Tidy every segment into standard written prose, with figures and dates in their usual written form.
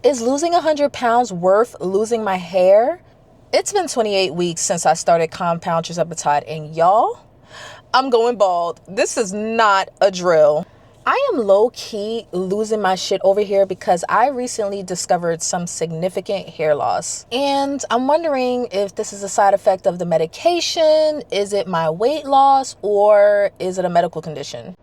Is losing 100 pounds worth losing my hair? It's been 28 weeks since I started compound Tirzepatide, and y'all, I'm going bald. This is not a drill. I am low-key losing my shit over here because I recently discovered some significant hair loss. And I'm wondering if this is a side effect of the medication, is it my weight loss, or is it a medical condition?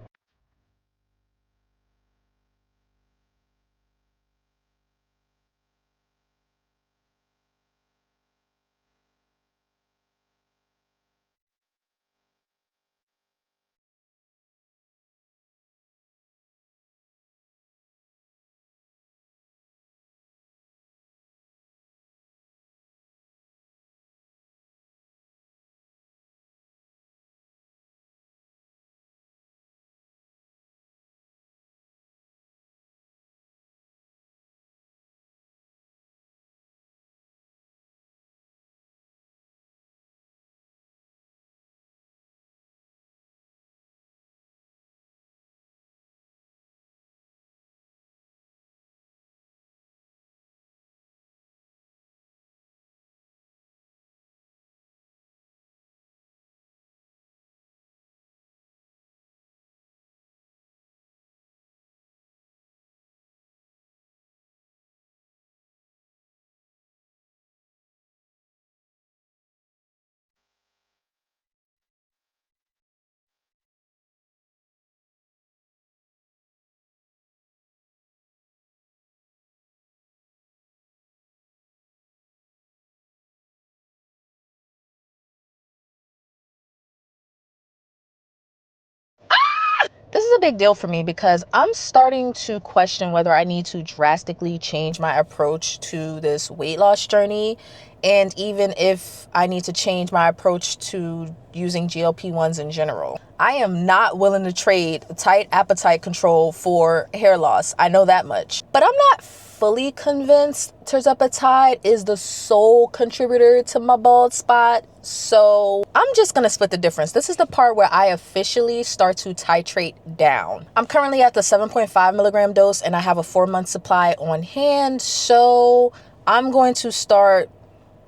This is a big deal for me because I'm starting to question whether I need to drastically change my approach to this weight loss journey, and even if I need to change my approach to using GLP-1s in general. I am not willing to trade tight appetite control for hair loss. I know that much. But I'm not fully convinced Tirzepatide is the sole contributor to my bald spot. So I'm just gonna split the difference. This is the part where I officially start to titrate down. I'm currently at the 7.5 milligram dose and I have a 4-month supply on hand. So I'm going to start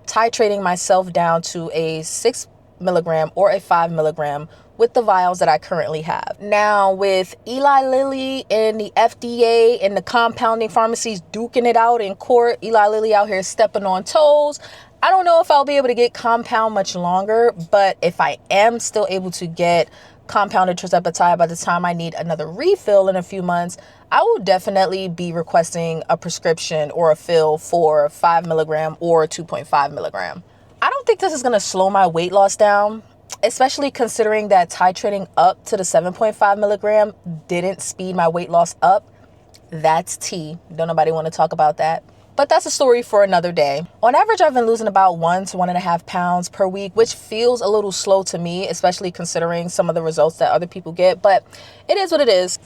titrating myself down to a 6 milligram or a 5 milligram with the vials that I currently have. Now, with Eli Lilly and the FDA and the compounding pharmacies duking it out in court, Eli Lilly out here stepping on toes, I don't know if I'll be able to get compound much longer, but if I am still able to get compounded Tirzepatide by the time I need another refill in a few months, I will definitely be requesting a prescription or a fill for 5 milligram or 2.5 milligram. I don't think this is going to slow my weight loss down, especially considering that titrating up to the 7.5 milligram didn't speed my weight loss up. That's tea. Don't nobody want to talk about that. But that's a story for another day. On average, I've been losing about 1 to 1.5 pounds per week, which feels a little slow to me, especially considering some of the results that other people get. But it is what it is.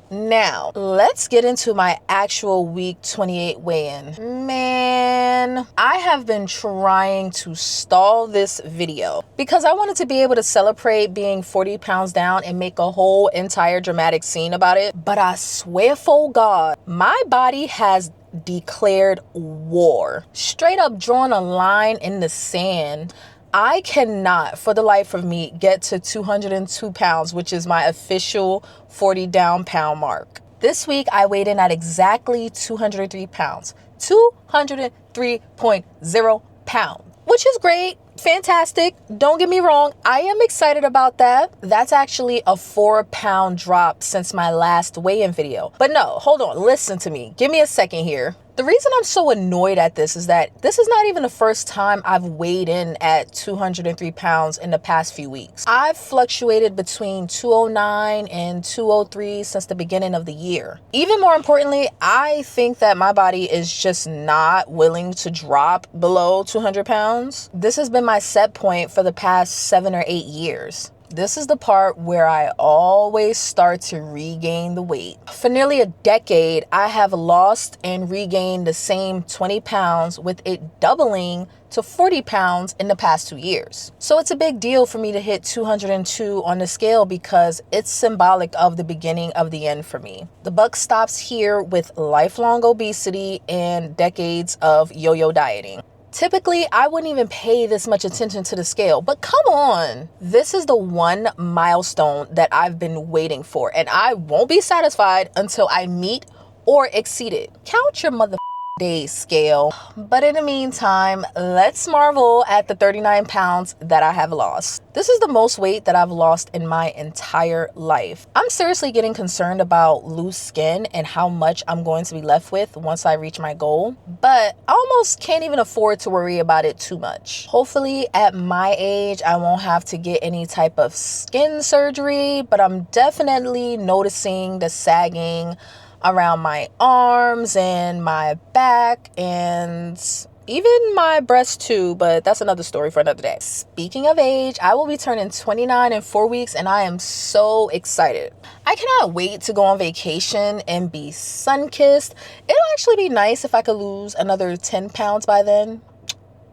Now, let's get into my actual week 28 weigh-in. Man, I have been trying to stall this video because I wanted to be able to celebrate being 40 pounds down and make a whole entire dramatic scene about it. But I swear for God, my body has declared war. Straight up drawn a line in the sand. I cannot, for the life of me, get to 202 pounds, which is my official 40 down pound mark. This week, I weighed in at exactly 203 pounds. 203.0 pounds, which is great. Fantastic. Don't get me wrong. I am excited about that. That's actually a 4-pound drop since my last weigh-in video. But no, hold on. Listen to me. Give me a second here. The reason I'm so annoyed at this is that this is not even the first time I've weighed in at 203 pounds in the past few weeks. I've fluctuated between 209 and 203 since the beginning of the year. Even more importantly, I think that my body is just not willing to drop below 200 pounds. This has been my set point for the past 7 or 8 years. This is the part where I always start to regain the weight. For nearly a decade, I have lost and regained the same 20 pounds, with it doubling to 40 pounds in the past 2 years. So it's a big deal for me to hit 202 on the scale because it's symbolic of the beginning of the end for me. The buck stops here with lifelong obesity and decades of yo-yo dieting. Typically, I wouldn't even pay this much attention to the scale, but come on. This is the one milestone that I've been waiting for, and I won't be satisfied until I meet or exceed it. Count your mother days, scale. But in the meantime, let's marvel at the 39 pounds that I have lost. This is the most weight that I've lost in my entire life. I'm seriously getting concerned about loose skin and how much I'm going to be left with once I reach my goal, but I almost can't even afford to worry about it too much. Hopefully at my age, I won't have to get any type of skin surgery, but I'm definitely noticing the sagging around my arms and my back and even my breasts too, but that's another story for another day. Speaking of age, I will be turning 29 in 4 weeks and I am so excited. I cannot wait to go on vacation and be sun-kissed. It'll actually be nice if I could lose another 10 pounds by then,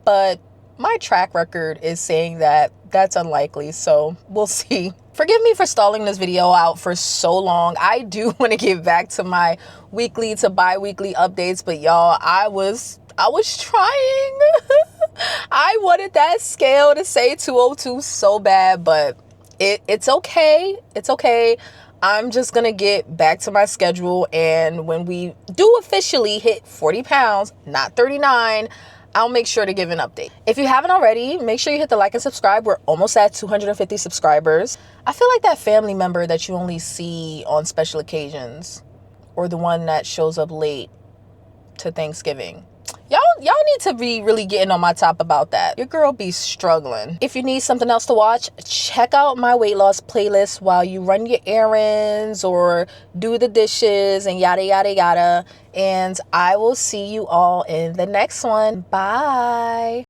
but my track record is saying that that's unlikely, so we'll see. Forgive me for stalling this video out for so long. I do want to get back to my weekly to bi-weekly updates, but y'all, I was trying. I wanted that scale to say 202 so bad, but it's okay. It's okay. I'm just going to get back to my schedule, and when we do officially hit 40 pounds, not 39, I'll make sure to give an update. If you haven't already, make sure you hit the like and subscribe. We're almost at 250 subscribers. I feel like that family member that you only see on special occasions, or the one that shows up late to Thanksgiving. Y'all need to be really getting on my top about that. Your girl be struggling. If you need something else to watch, check out my weight loss playlist while you run your errands or do the dishes and yada, yada, yada. And I will see you all in the next one. Bye.